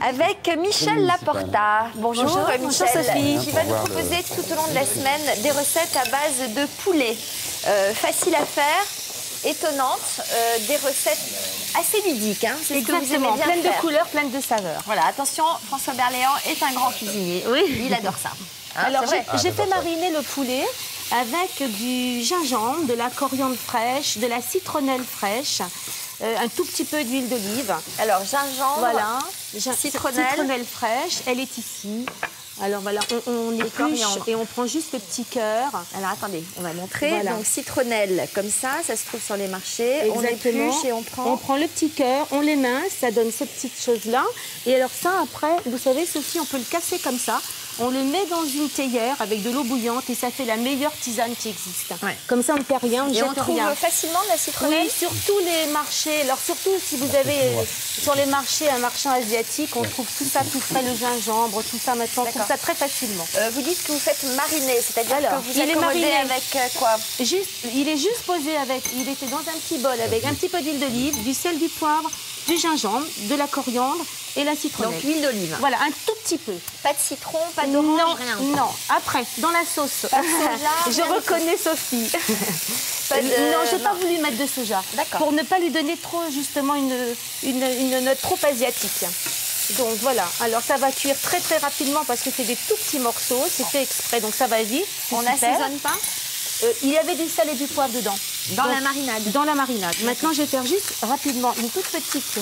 avec Michel Laporta. Bonjour, Michel. Bonjour Sophie. Qui va nous proposer tout au long de la semaine des recettes à base de poulet. Facile à faire, étonnantes, des recettes assez ludiques. Hein, c'est ce que vous aimez bien pleine faire. de couleurs, pleine de saveurs. Voilà, attention, François Berléand est un grand cuisinier. Oui. Il adore ça. Hein, alors j'ai fait ça. mariner le poulet avec du gingembre, de la coriandre fraîche, de la citronnelle fraîche, un tout petit peu d'huile d'olive. Alors, gingembre, Voilà, citronnelle fraîche, elle est ici. Alors voilà, on épluche et on prend juste le petit cœur. Alors attendez, on va montrer. Voilà. Donc citronnelle, comme ça se trouve sur les marchés. Exactement. On épluche et on prend. On prend le petit cœur, on l'émince, ça donne cette petite chose-là. Et alors ça, après, vous savez, Sophie, on peut le casser comme ça. On le met dans une théière avec de l'eau bouillante et ça fait la meilleure tisane qui existe. Ouais. Comme ça, on ne perd rien, on ne Et jette on trouve rien. facilement de la citronnelle. Oui, sur tous les marchés. Alors surtout si vous avez sur les marchés un marchand asiatique, on trouve tout ça tout frais, le gingembre, tout ça maintenant, on trouve ça très facilement. Vous dites que vous faites mariner, c'est-à-dire Alors, que vous il est accommodez mariné. avec quoi? Il est juste posé avec, il était dans un petit bol avec un petit peu d'huile d'olive, du sel, du poivre, du gingembre, de la coriandre et la citronnelle. Donc l'huile d'olive. Voilà, un tout petit peu. Pas de citron, pas d'orange, Non, rien. non. Après, dans la sauce, Pas de soja, je rien du reconnais Sophie. Pas de- Non, j'ai pas non. voulu mettre de soja. D'accord. Pour ne pas lui donner trop, justement, une note trop asiatique. Donc voilà, alors ça va cuire très très rapidement parce que c'est des tout petits morceaux, c'est fait exprès, donc ça va vite. On super. n'assaisonne pas Il y avait du sel et du poivre dedans. dans Donc, la marinade. Dans la marinade. Maintenant, je vais faire juste rapidement une toute petite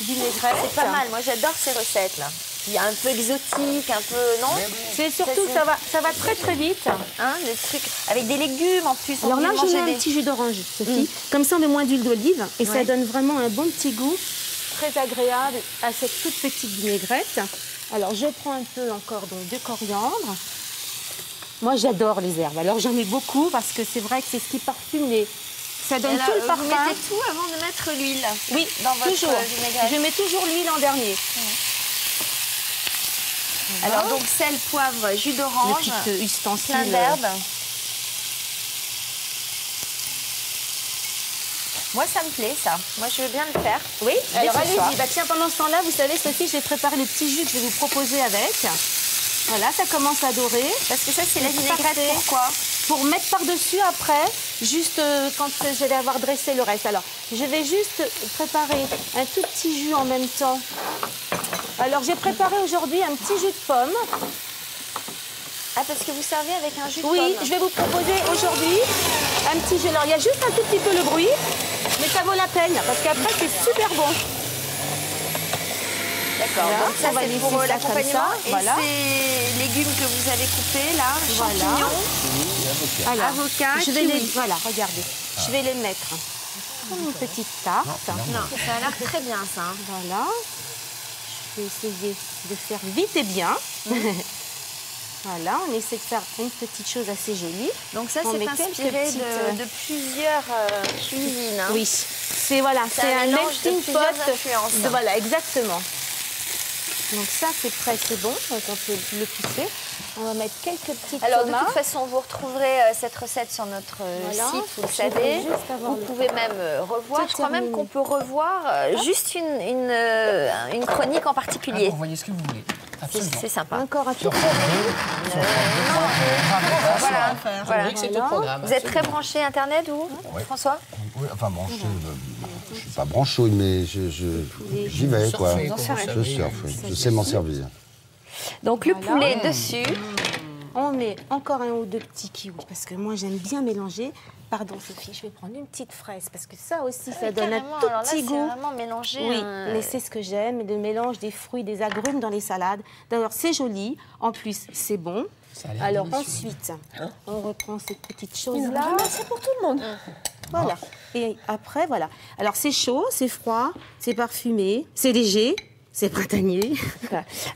vinaigrette. C'est pas mal, moi j'adore ces recettes là. Il y a un peu exotique, un peu, non? C'est surtout, ça va très très vite. Hein, des trucs avec des légumes en plus. on Alors là, peut je mets manger un des- petit jus d'orange, Sophie. Comme ça, on met moins d'huile d'olive et ça Ouais. donne vraiment un bon petit goût très agréable à cette toute petite vinaigrette. Alors, je prends un peu encore donc, de coriandre. Moi, j'adore les herbes. Alors, j'en mets beaucoup parce que c'est vrai que c'est ce qui parfume les... Ça donne Et là, tout le vous parfum. mettez tout avant de mettre l'huile. Oui, dans votre toujours. vinaigrette. Je mets toujours l'huile en dernier. Alors donc sel, poivre, jus Le d'orange, petit ustensile. plein d'herbes. Moi ça me plaît ça. Moi je veux bien le faire. Oui, alors ce soir. allez-y. Bah, tiens, pendant ce temps-là, vous savez, Sophie, j'ai préparé le petit jus que je vais vous proposer avec. Voilà, ça commence à dorer. Parce que ça c'est la vinaigrette. Parfait. Pourquoi? Pour mettre par-dessus après, juste quand je vais avoir dressé le reste. Alors, je vais juste préparer un tout petit jus en même temps. Alors, j'ai préparé aujourd'hui un petit jus de pomme. Ah parce que vous servez avec un jus de Oui, pomme. je vais vous proposer aujourd'hui un petit jus. Alors, il y a juste un tout petit peu le bruit, mais ça vaut la peine parce qu'après, c'est super bon. D'accord. Voilà, Donc ça on va c'est laisser pour ça comme l'accompagnement. ça, Et voilà. ces légumes que vous avez coupés là, Voilà. champignons, Alors, avocat, je vais les, kiwi. voilà, regardez. Je vais les mettre comme une petite tarte. Non, ça a l'air très bien ça. hein. Voilà. Je vais essayer de faire vite et bien. Voilà, on essaie de faire une petite chose assez jolie. Donc ça On c'est met quelques inspiré petites, de plusieurs cuisines. hein. Oui, c'est voilà, C'est c'est un un mélange de melting plusieurs pot. influences. Voilà, exactement. Donc ça, c'est prêt, c'est bon. Donc on peut le pousser. On va mettre quelques petites Alors de tomates. toute façon, vous retrouverez cette recette sur notre Voilà. site, vous le Je vais savez. juste avoir Vous le- pouvez même revoir. C'est Je crois même terminé. qu'on peut revoir juste une chronique en particulier. Vous voyez ce que vous voulez. Absolument. C'est sympa. Encore un tout Sur France 2, Voilà. voilà. C'est au programme. Vous êtes très branché Internet, vous, Ouais. François? Oui, enfin branché, je suis pas branchouille, mais j'y vais, quoi. Surfez, Vous surfez. Je surfe, oui. Je sais m'en servir. Donc le Voilà. poulet dessus. On met encore un ou deux petits kiwis parce que moi j'aime bien mélanger. Pardon Sophie, je vais prendre une petite fraise parce que ça aussi ça donne un Carrément. tout Alors là, petit c'est goût. vraiment mélangé. Oui, mais c'est ce que j'aime, le mélange des fruits, des agrumes dans les salades. D'ailleurs, c'est joli. En plus, c'est bon. Ça a l'air Alors délicieux. ensuite, on reprend ces petites choses-là. C'est pour tout le monde. Voilà. Et après, voilà. Alors, c'est chaud, c'est froid, c'est parfumé, c'est léger, c'est printanier.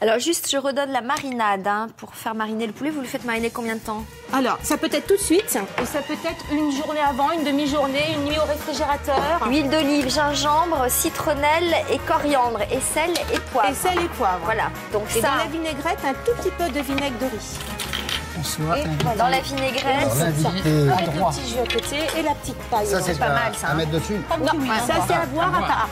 Alors juste, je redonne la marinade hein, pour faire mariner le poulet. Vous le faites mariner combien de temps? Alors, ça peut être tout de suite, et ça peut être une journée avant, une demi-journée, une nuit au réfrigérateur. Huile d'olive, gingembre, citronnelle et coriandre et sel et poivre. Et sel et poivre. Voilà. Donc Et ça, dans la vinaigrette, un tout petit peu de vinaigre de riz. On soit Et invité. dans la vinaigrette. Invité à Avec le droit. petit jus à côté et la petite paille. Ça, c'est pas mal, ça, à hein. mettre dessus. Non, ça c'est à voir à part.